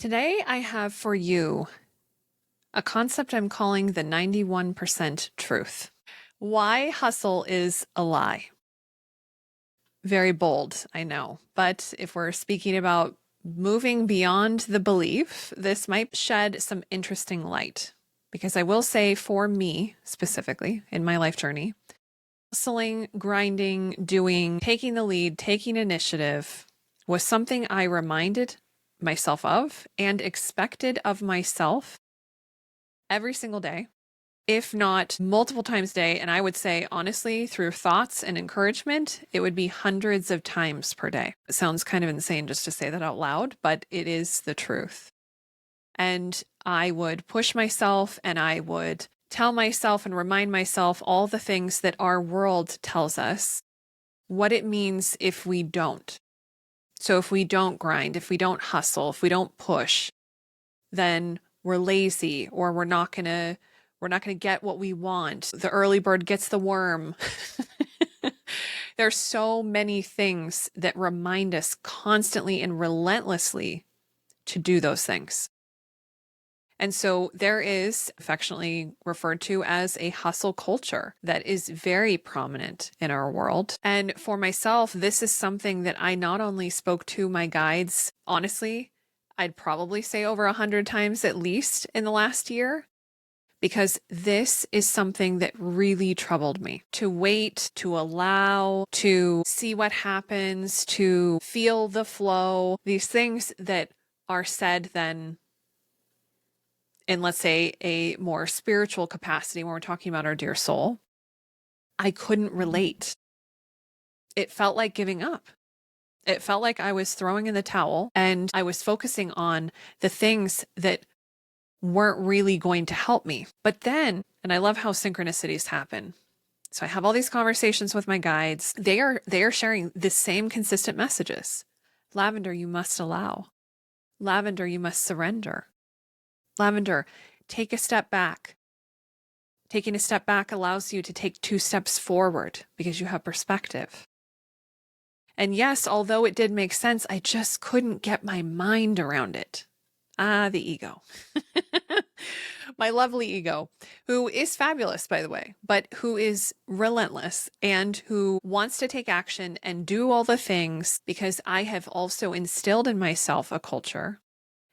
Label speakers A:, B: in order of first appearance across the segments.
A: Today, I have for you a concept I'm calling the 91% truth. Why hustle is a lie. Very bold, I know. But if we're speaking about moving beyond the belief, this might shed some interesting light. Because I will say, for me specifically in my life journey, hustling, grinding, doing, taking the lead, taking initiative was something I reminded myself of and expected of myself every single day, if not multiple times a day. And I would say, honestly, through thoughts and encouragement, it would be hundreds of times per day. It sounds kind of insane just to say that out loud, but it is the truth. And I would push myself and I would tell myself and remind myself all the things that our world tells us what it means if we don't. So if we don't grind, if we don't hustle, if we don't push, then we're lazy or we're not going to get what we want. The early bird gets the worm. There's so many things that remind us constantly and relentlessly to do those things. And so there is affectionately referred to as a hustle culture that is very prominent in our world. And for myself, this is something that I not only spoke to my guides, honestly, I'd probably say over 100 times at least in the last year, because this is something that really troubled me. To wait, to allow, to see what happens, to feel the flow, these things that are said then in, let's say, a more spiritual capacity when we're talking about our dear soul, I couldn't relate. It felt like giving up. It felt like I was throwing in the towel and I was focusing on the things that weren't really going to help me. But then, and I love how synchronicities happen. So I have all these conversations with my guides. They are sharing the same consistent messages. Lavender, you must allow. Lavender, you must surrender. Lavender, take a step back. Taking a step back allows you to take 2 steps forward because you have perspective. And yes, although it did make sense, I just couldn't get my mind around it. Ah, the ego. My lovely ego, who is fabulous, by the way, but who is relentless and who wants to take action and do all the things because I have also instilled in myself a culture.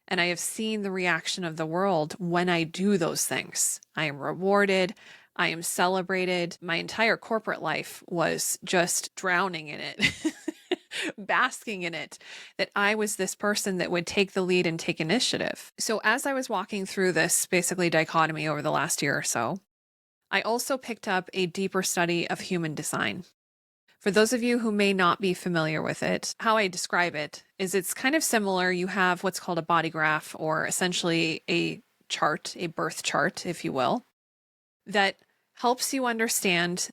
A: And I have seen the reaction of the world when I do those things. I am rewarded. I am celebrated. My entire corporate life was just drowning in it, basking in it, that I was this person that would take the lead and take initiative. So as I was walking through this basically dichotomy over the last year or so, I also picked up a deeper study of human design. For those of you who may not be familiar with it, how I describe it is it's kind of similar. You have what's called a bodygraph, or essentially a chart, a birth chart, if you will, that helps you understand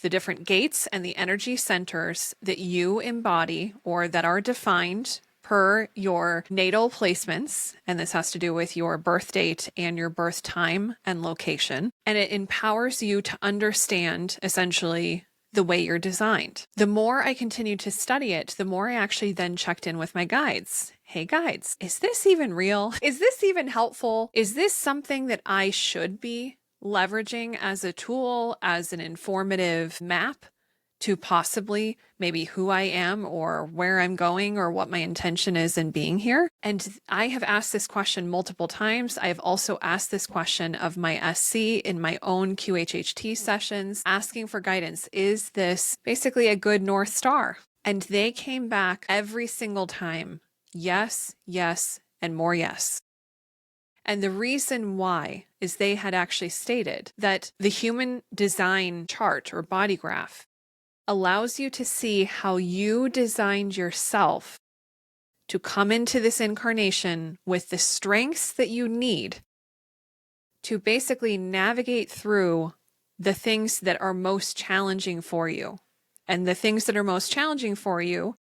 A: the different gates and the energy centers that you embody or that are defined per your natal placements. And this has to do with your birth date and your birth time and location. And it empowers you to understand essentially the way you're designed. The more I continued to study it, the more I actually then checked in with my guides. Hey guides, is this even real? Is this even helpful? Is this something that I should be leveraging as a tool, as an informative map to possibly maybe who I am or where I'm going or what my intention is in being here? And I have asked this question multiple times. I have also asked this question of my SC in my own QHHT sessions, asking for guidance. Is this basically a good North Star? And they came back every single time. Yes, yes, and more yes. And the reason why is they had actually stated that the human design chart or body graph allows you to see how you designed yourself to come into this incarnation with the strengths that you need to basically navigate through the things that are most challenging for you. And the things that are most challenging for you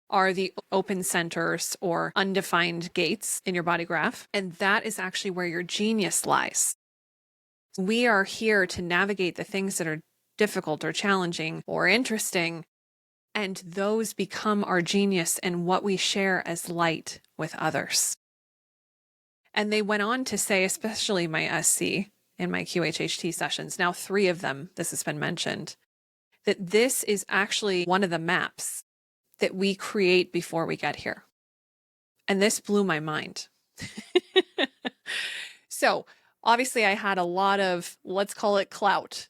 A: are the open centers or undefined gates in your body graph. And that is actually where your genius lies. We are here to navigate the things that are difficult or challenging or interesting, and those become our genius and what we share as light with others. And they went on to say, especially my SC in my QHHT sessions, now 3 of them, this has been mentioned, that this is actually one of the maps that we create before we get here. And this blew my mind. So obviously I had a lot of, let's call it clout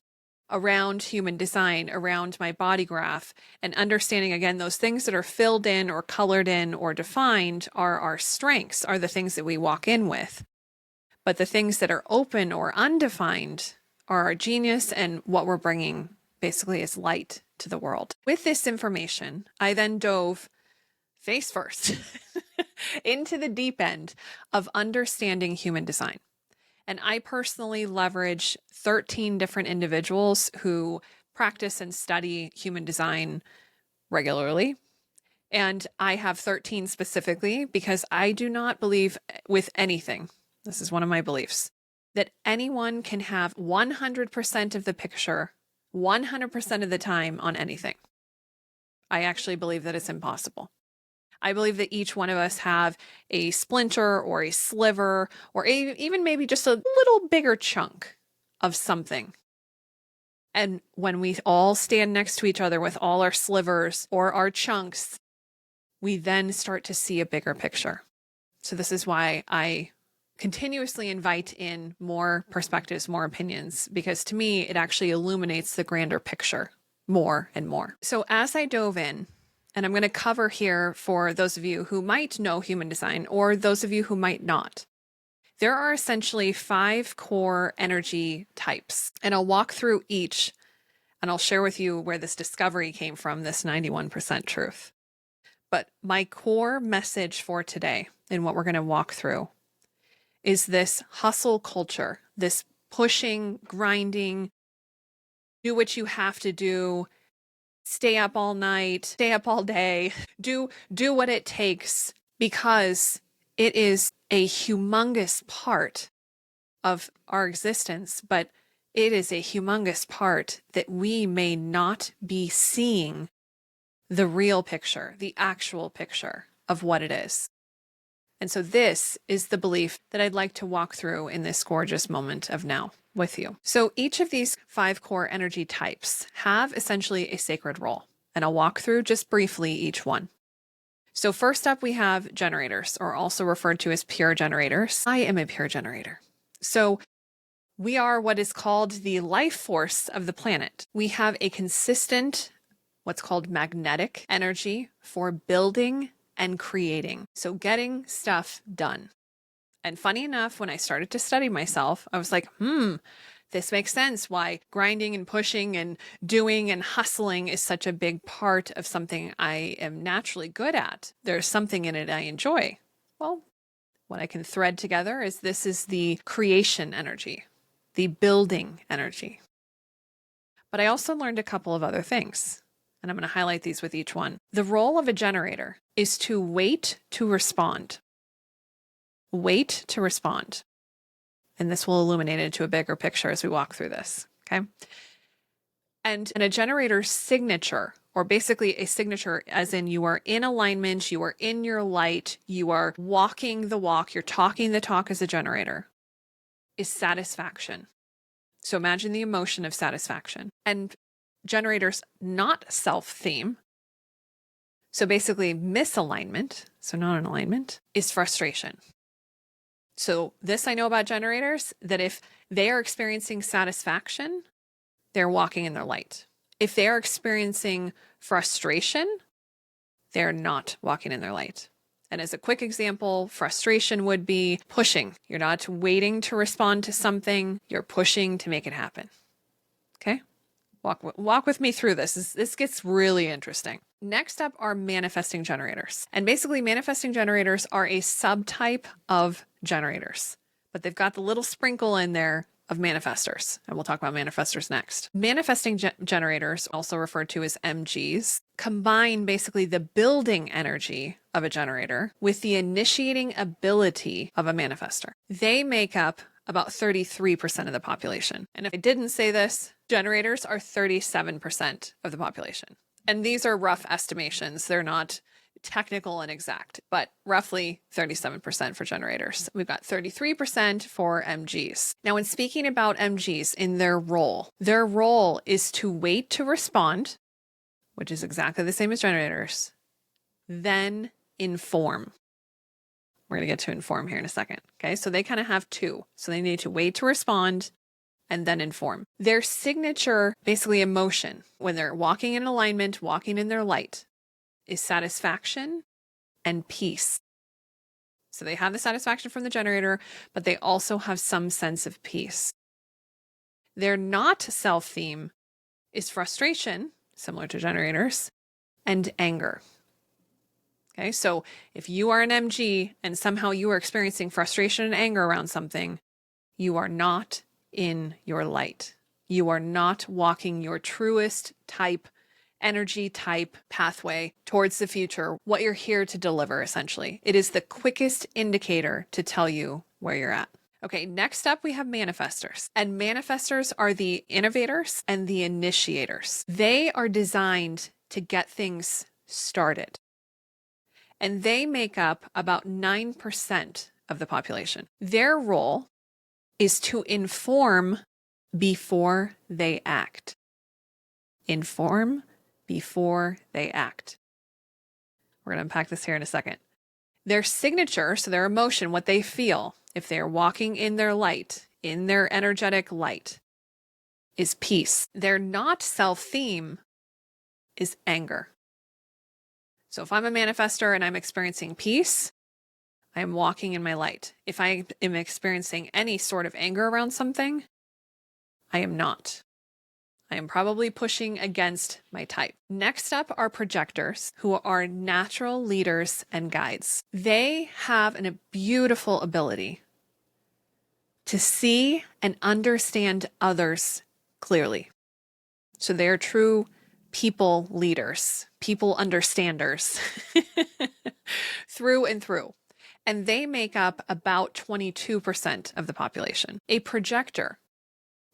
A: around human design, around my body graph, and understanding, again, those things that are filled in or colored in or defined are our strengths, are the things that we walk in with. But the things that are open or undefined are our genius and what we're bringing basically as light to the world. With this information, I then dove face first into the deep end of understanding human design. And I personally leverage 13 different individuals who practice and study human design regularly. And I have 13 specifically because I do not believe with anything. This is one of my beliefs, that anyone can have 100% of the picture 100% of the time on anything. I actually believe that it's impossible. I believe that each one of us have a splinter or a sliver or even maybe just a little bigger chunk of something. And when we all stand next to each other with all our slivers or our chunks, we then start to see a bigger picture. So this is why I continuously invite in more perspectives, more opinions, because to me, it actually illuminates the grander picture more and more. So as I dove in, and I'm going to cover here for those of you who might know human design or those of you who might not, there are essentially 5 core energy types, and I'll walk through each and I'll share with you where this discovery came from, this 91% truth. But my core message for today and what we're going to walk through is this hustle culture, this pushing, grinding, do what you have to do, stay up all night, stay up all day, do what it takes, because it is a humongous part of our existence, but it is a humongous part that we may not be seeing the real picture, the actual picture of what it is. And so this is the belief that I'd like to walk through in this gorgeous moment of now with you. So each of these 5 core energy types have essentially a sacred role, and I'll walk through just briefly each one. So first up, we have generators, or also referred to as pure generators. I am a pure generator. So we are what is called the life force of the planet. We have a consistent, what's called magnetic energy for building and creating. So getting stuff done. And funny enough, when I started to study myself, I was like, this makes sense why grinding and pushing and doing and hustling is such a big part of something I am naturally good at. There's something in it I enjoy. Well, what I can thread together is this is the creation energy, the building energy. But I also learned a couple of other things, and I'm going to highlight these with each one. The role of a generator is to wait to respond. Wait to respond. And this will illuminate into a bigger picture as we walk through this, okay? And a generator's signature, or basically a signature as in you are in alignment, you are in your light, you are walking the walk, you're talking the talk as a generator, is satisfaction. So imagine the emotion of satisfaction. And generators not self-theme, so basically misalignment, so not an alignment, is frustration. So this I know about generators, that if they are experiencing satisfaction, they're walking in their light. If they are experiencing frustration, they're not walking in their light. And as a quick example, frustration would be pushing. You're not waiting to respond to something, you're pushing to make it happen. Okay? Walk with me through this. This gets really interesting. Next up are manifesting generators. And basically manifesting generators are a subtype of generators, but they've got the little sprinkle in there of manifestors. And we'll talk about manifestors next. Manifesting generators, also referred to as MGs, combine basically the building energy of a generator with the initiating ability of a manifestor. They make up about 33% of the population. And if I didn't say this, generators are 37% of the population. And these are rough estimations. They're not technical and exact, but roughly 37% for generators. We've got 33% for MGs. Now, when speaking about MGs in their role is to wait to respond, which is exactly the same as generators, then inform. We're going to get to inform here in a second. Okay, so they kind of have two. So they need to wait to respond and then inform. Their signature, basically emotion, when they're walking in alignment, walking in their light, is satisfaction and peace. So they have the satisfaction from the generator, but they also have some sense of peace. Their not self theme is frustration, similar to generators, and anger. Okay, so if you are an MG and somehow you are experiencing frustration and anger around something, you are not in your light. You are not walking your truest type, energy type pathway towards the future, what you're here to deliver, essentially. It is the quickest indicator to tell you where you're at. Okay, next up we have manifestors. And manifestors are the innovators and the initiators. They are designed to get things started. And they make up about 9% of the population. Their role is to inform before they act. Inform before they act. We're going to unpack this here in a second. Their signature, so their emotion, what they feel, if they're walking in their light, in their energetic light, is peace. Their not self theme is anger. So if I'm a manifestor and I'm experiencing peace, I am walking in my light. If I am experiencing any sort of anger around something, I am not. I am probably pushing against my type. Next up are projectors, who are natural leaders and guides. They have a beautiful ability to see and understand others clearly. So they are true people leaders, people understanders through and through. And they make up about 22% of the population. A projector,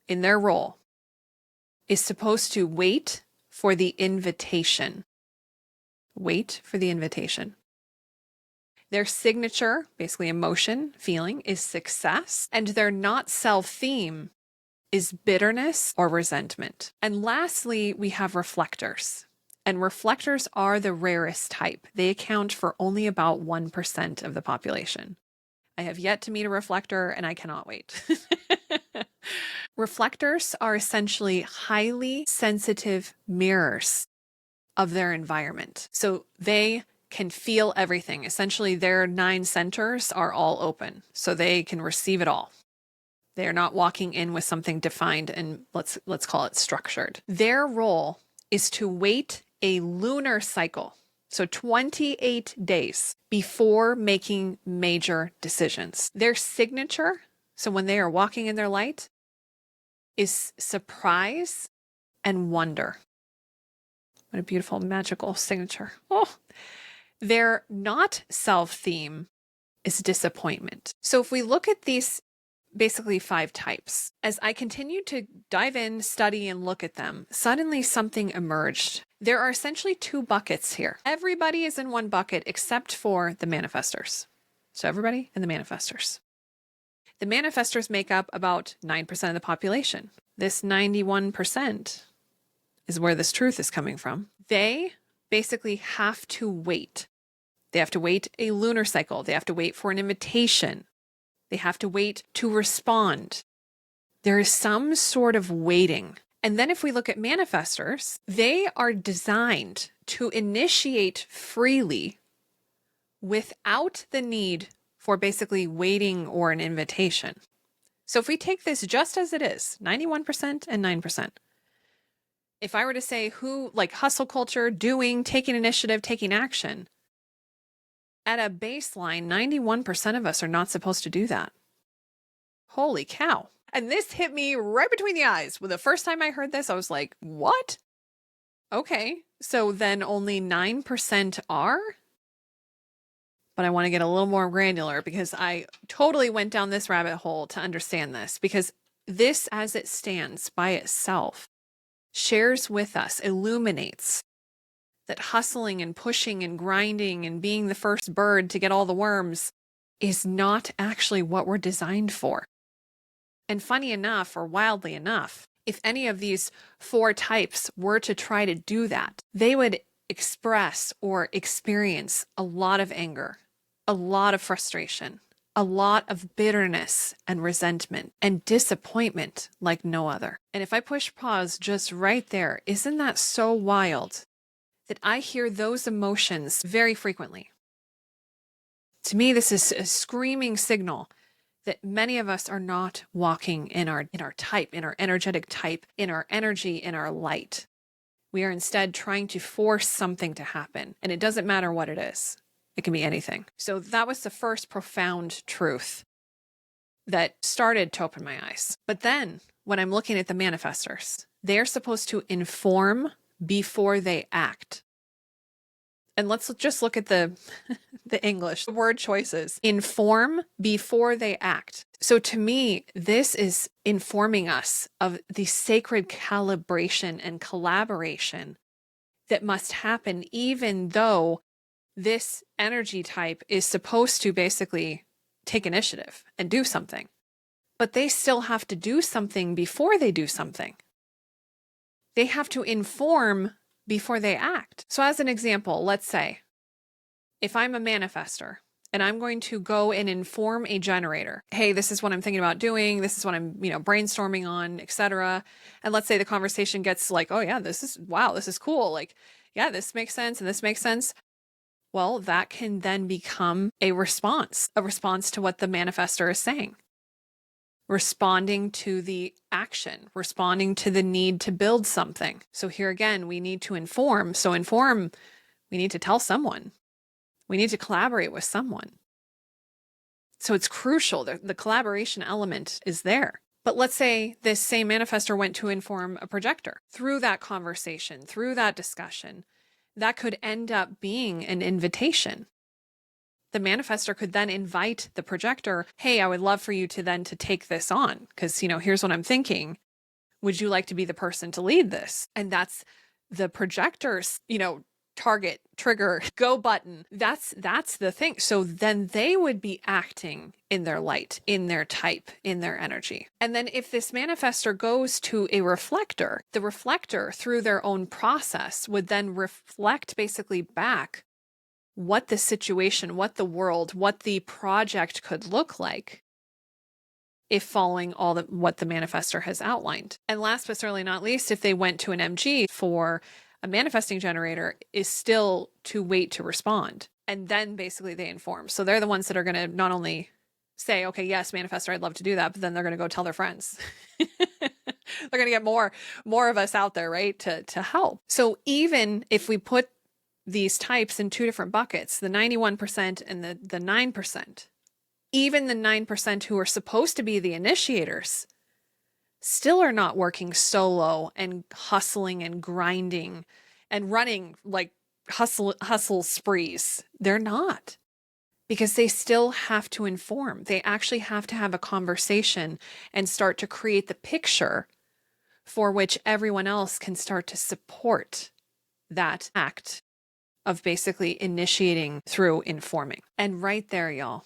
A: in their role, is supposed to wait for the invitation. Wait for the invitation. Their signature, basically emotion, feeling, is success. And their not self theme is bitterness or resentment. And lastly, we have reflectors. And reflectors are the rarest type. They account for only about 1% of the population. I have yet to meet a reflector and I cannot wait. Reflectors are essentially highly sensitive mirrors of their environment. So they can feel everything. Essentially, their 9 centers are all open, so they can receive it all. They are not walking in with something defined and let's call it structured. Their role is to wait a lunar cycle, so 28 days before making major decisions. Their signature, so when they are walking in their light, is surprise and wonder. What a beautiful, magical signature. Oh, their not self theme is disappointment. So if we look at these basically 5 types, as I continued to dive in, study, and look at them, suddenly something emerged. There are essentially 2 buckets here. Everybody is in one bucket except for the manifestors. So everybody and the manifestors. The manifestors make up about 9% of the population. This 91% is where this truth is coming from. They basically have to wait. They have to wait a lunar cycle. They have to wait for an invitation. They have to wait to respond. There is some sort of waiting. And then if we look at manifestors, they are designed to initiate freely without the need for basically waiting or an invitation. So if we take this just as it is, 91% and 9%, if I were to say who, like hustle culture, doing, taking initiative, taking action, at a baseline, 91% of us are not supposed to do that. Holy cow. And this hit me right between the eyes. When the first time I heard this, I was like, what? Okay, so then only 9% are? But I want to get a little more granular because I totally went down this rabbit hole to understand this, because this as it stands by itself shares with us, illuminates that hustling and pushing and grinding and being the first bird to get all the worms is not actually what we're designed for. And funny enough, or wildly enough, if any of these 4 types were to try to do that, they would express or experience a lot of anger, a lot of frustration, a lot of bitterness and resentment and disappointment like no other. And if I push pause just right there, isn't that so wild that I hear those emotions very frequently? To me, this is a screaming signal that many of us are not walking in our type, in our energetic type, in our energy, in our light. We are instead trying to force something to happen, and it doesn't matter what it is. It can be anything. So that was the first profound truth that started to open my eyes. But then when I'm looking at the manifestors, they're supposed to inform before they act. And let's just look at the English word choices. Inform before they act. So to me, this is informing us of the sacred calibration and collaboration that must happen, even though this energy type is supposed to basically take initiative and do something. But they still have to do something before they do something. They have to inform before they act. So as an example, let's say if I'm a manifestor and I'm going to go and inform a generator, hey, this is what I'm thinking about doing. This is what I'm, brainstorming on, etc. And let's say the conversation gets like, oh yeah, this is cool. Like, yeah, this makes sense and this makes sense. Well, that can then become a response to what the manifestor is saying. Responding to the action, responding to the need to build something. So here again, we need to inform. So inform, we need to tell someone. We need to collaborate with someone. So it's crucial. The collaboration element is there. But let's say this same manifestor went to inform a projector. Through that conversation, through that discussion, that could end up being an invitation. The manifestor could then invite the projector, hey, I would love for you to take this on because, here's what I'm thinking. Would you like to be the person to lead this? And that's the projector's, target, trigger, go button. That's the thing. So then they would be acting in their light, in their type, in their energy. And then if this manifestor goes to a reflector, the reflector through their own process would then reflect basically back what the situation, what the world, what the project could look like if following what the manifestor has outlined. And last but certainly not least, if they went to an MG for a manifesting generator, is still to wait to respond. And then basically they inform. So they're the ones that are going to not only say, okay, yes, manifestor, I'd love to do that, but then they're going to go tell their friends. They're going to get more of us out there, right, to help. So even if we put these types in 2 different buckets, the 91% and the 9%, even the 9% who are supposed to be the initiators still are not working solo and hustling and grinding and running like hustle sprees. They're not, because they still have to inform. They actually have to have a conversation and start to create the picture for which everyone else can start to support that act of basically initiating through informing. And right there, y'all,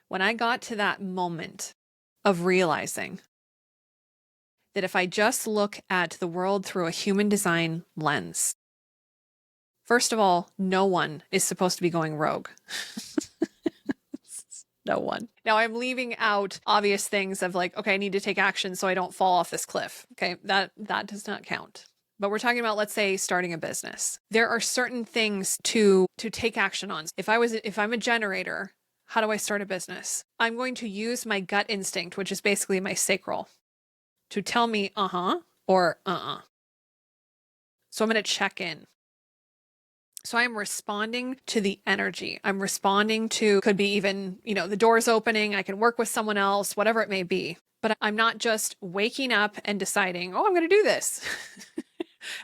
A: when I got to that moment of realizing that if I just look at the world through a human design lens, first of all, no one is supposed to be going rogue. No one. Now I'm leaving out obvious things of like, okay, I need to take action so I don't fall off this cliff. Okay, that does not count. But we're talking about, let's say, starting a business. There are certain things to take action on. If I'm a generator, how do I start a business? I'm going to use my gut instinct, which is basically my sacral, to tell me or So I'm going to check in. So I'm responding to the energy. I'm responding to, could be even, the door's opening, I can work with someone else, whatever it may be. But I'm not just waking up and deciding, oh, I'm going to do this.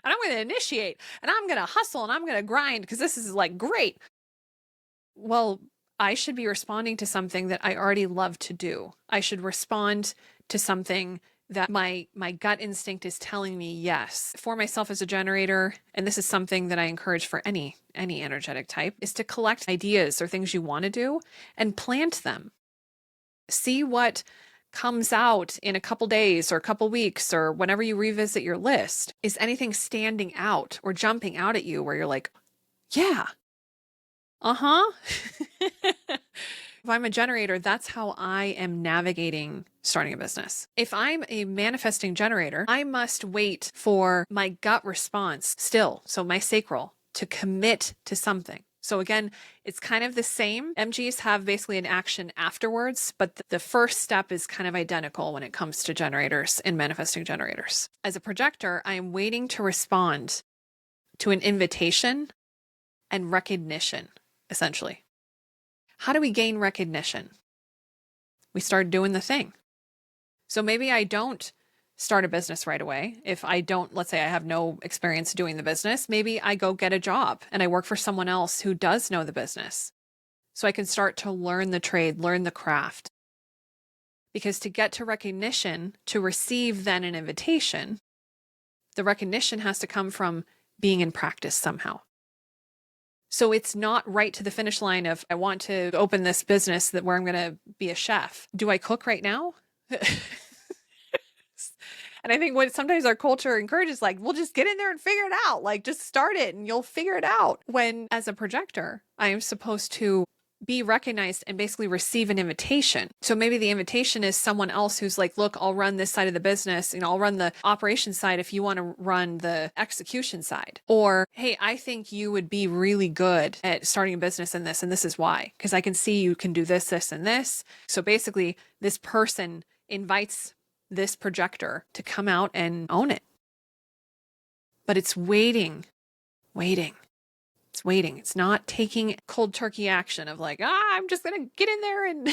A: And I'm going to initiate and I'm going to hustle and I'm going to grind because this is like great. Well, I should be responding to something that I already love to do. I should respond to something that my gut instinct is telling me yes. For myself as a generator, and this is something that I encourage for any energetic type, is to collect ideas or things you want to do and plant them. See what comes out in a couple days or a couple weeks or whenever you revisit your list. Is anything standing out or jumping out at you where you're like, yeah, If I'm a generator, that's how I am navigating starting a business. If I'm a manifesting generator, I must wait for my gut response still, so my sacral, to commit to something. So again, it's kind of the same. MGs have basically an action afterwards, but the first step is kind of identical when it comes to generators and manifesting generators. As a projector, I am waiting to respond to an invitation and recognition, essentially. How do we gain recognition? We start doing the thing. So maybe I don't start a business right away. If I don't, let's say I have no experience doing the business, maybe I go get a job and I work for someone else who does know the business. So I can start to learn the trade, learn the craft. Because to get to recognition, to receive then an invitation, the recognition has to come from being in practice somehow. So it's not right to the finish line of, I want to open this business where I'm going to be a chef. Do I cook right now? And I think what sometimes our culture encourages, like, we'll just get in there and figure it out. Like, just start it and you'll figure it out. When as a projector, I am supposed to be recognized and basically receive an invitation. So maybe the invitation is someone else who's like, look, I'll run this side of the business. I'll run the operation side if you want to run the execution side. Or, hey, I think you would be really good at starting a business in this, and this is why. Because I can see you can do this, this, and this. So basically, this person invites this projector to come out and own it. But it's waiting. It's waiting. It's not taking cold turkey action of like, I'm just going to get in there and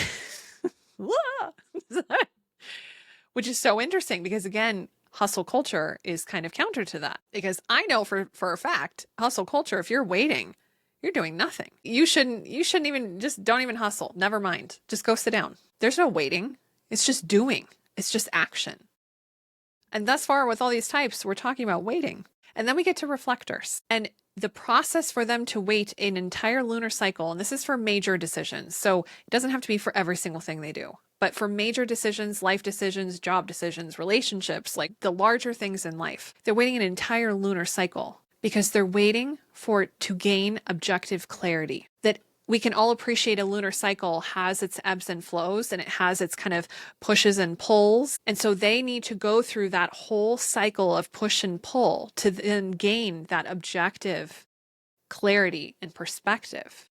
A: which is so interesting because again, hustle culture is kind of counter to that, because I know for a fact, hustle culture, if you're waiting, you're doing nothing. You shouldn't even, just don't even hustle. Never mind. Just go sit down. There's no waiting. It's just doing. It's just action. And thus far with all these types, we're talking about waiting. And then we get to reflectors. And the process for them to wait an entire lunar cycle, and this is for major decisions. So it doesn't have to be for every single thing they do, but for major decisions, life decisions, job decisions, relationships, like the larger things in life, they're waiting an entire lunar cycle because they're waiting for it to gain objective clarity. That we can all appreciate a lunar cycle has its ebbs and flows and it has its kind of pushes and pulls. And so they need to go through that whole cycle of push and pull to then gain that objective clarity and perspective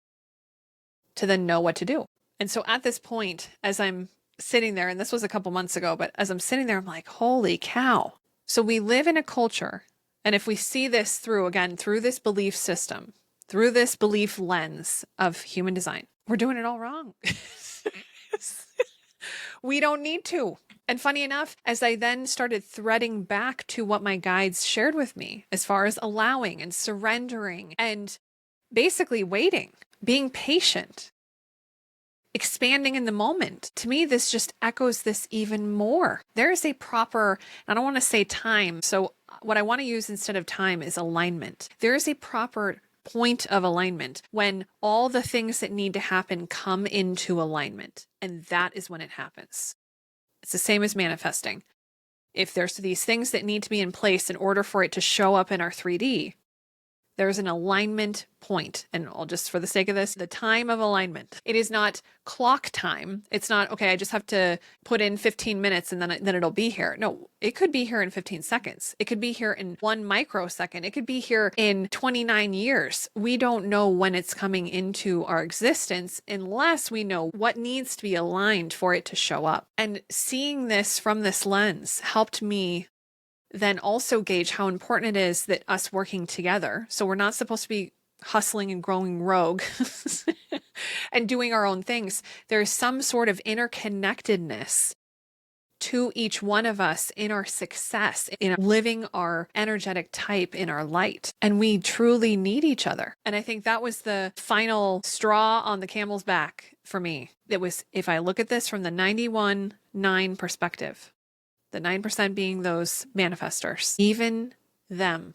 A: to then know what to do. And so at this point, as I'm sitting there, and this was a couple months ago, but as I'm sitting there, I'm like, holy cow. So we live in a culture. And if we see this through this belief system, through this belief lens of human design, we're doing it all wrong. We don't need to. And funny enough, as I then started threading back to what my guides shared with me, as far as allowing and surrendering and basically waiting, being patient, expanding in the moment, to me, this just echoes this even more. There is a proper, I don't want to say time. So what I want to use instead of time is alignment. There is a proper point of alignment when all the things that need to happen come into alignment. And that is when it happens. It's the same as manifesting. If there's these things that need to be in place in order for it to show up in our 3D, there's an alignment point. And I'll just, for the sake of this, the time of alignment. It is not clock time. It's not, okay, I just have to put in 15 minutes and then it'll be here. No, it could be here in 15 seconds. It could be here in 1 microsecond. It could be here in 29 years. We don't know when it's coming into our existence unless we know what needs to be aligned for it to show up. And seeing this from this lens helped me then also gauge how important it is that us working together. So we're not supposed to be hustling and growing rogue and doing our own things. There's some sort of interconnectedness to each one of us in our success, in living our energetic type in our light. And we truly need each other. And I think that was the final straw on the camel's back for me. It was, if I look at this from the 91-9 perspective, the 9% being those manifestors, even them,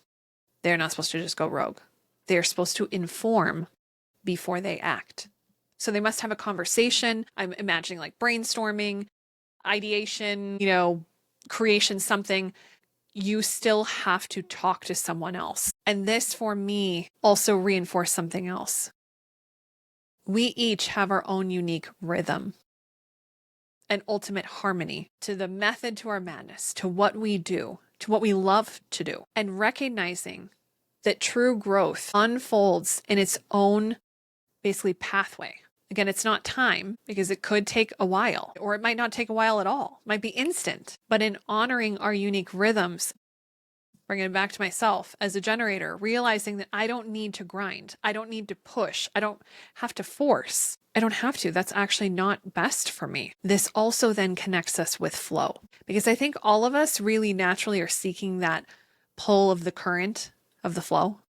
A: they're not supposed to just go rogue. They're supposed to inform before they act. So they must have a conversation. I'm imagining like brainstorming, ideation, creation, something. You still have to talk to someone else. And this, for me, also reinforced something else. We each have our own unique rhythm and ultimate harmony to the method to our madness, to what we do, to what we love to do, and recognizing that true growth unfolds in its own, basically, pathway. Again, it's not time, because it could take a while, or it might not take a while at all. It might be instant. But in honoring our unique rhythms, bringing it back to myself as a generator, realizing that I don't need to grind. I don't need to push. I don't have to force. I don't have to. That's actually not best for me. This also then connects us with flow, because I think all of us really naturally are seeking that pull of the current of the flow.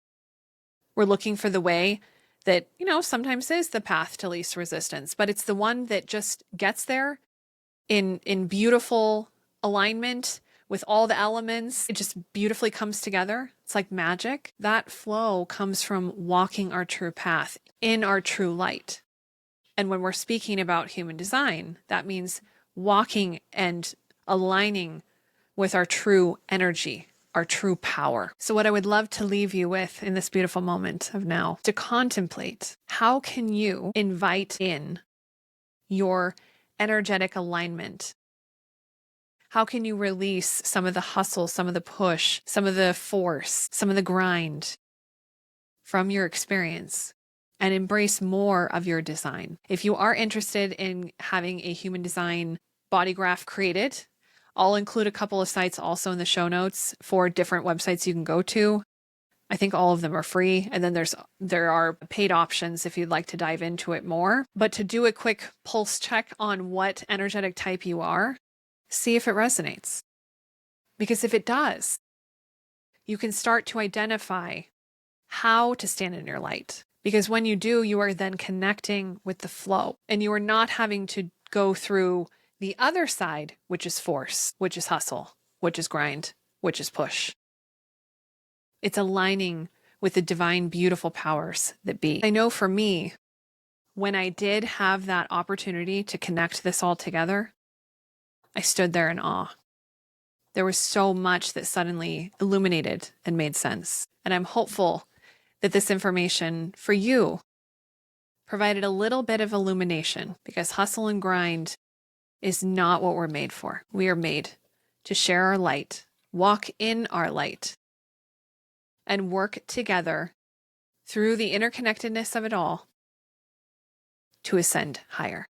A: We're looking for the way that, sometimes is the path to least resistance, but it's the one that just gets there in beautiful alignment with all the elements. It just beautifully comes together. It's like magic. That flow comes from walking our true path in our true light. And when we're speaking about human design, that means walking and aligning with our true energy, our true power. So what I would love to leave you with in this beautiful moment of now, to contemplate, how can you invite in your energetic alignment? How can you release some of the hustle, some of the push, some of the force, some of the grind from your experience, and embrace more of your design? If you are interested in having a human design bodygraph created, I'll include a couple of sites also in the show notes for different websites you can go to. I think all of them are free. And then there are paid options if you'd like to dive into it more. But to do a quick pulse check on what energetic type you are, see if it resonates. Because if it does, you can start to identify how to stand in your light. Because when you do, you are then connecting with the flow, and you are not having to go through the other side, which is force, which is hustle, which is grind, which is push. It's aligning with the divine, beautiful powers that be. I know for me, when I did have that opportunity to connect this all together, I stood there in awe. There was so much that suddenly illuminated and made sense. And I'm hopeful that this information for you provided a little bit of illumination, because hustle and grind is not what we're made for. We are made to share our light, walk in our light, and work together through the interconnectedness of it all to ascend higher.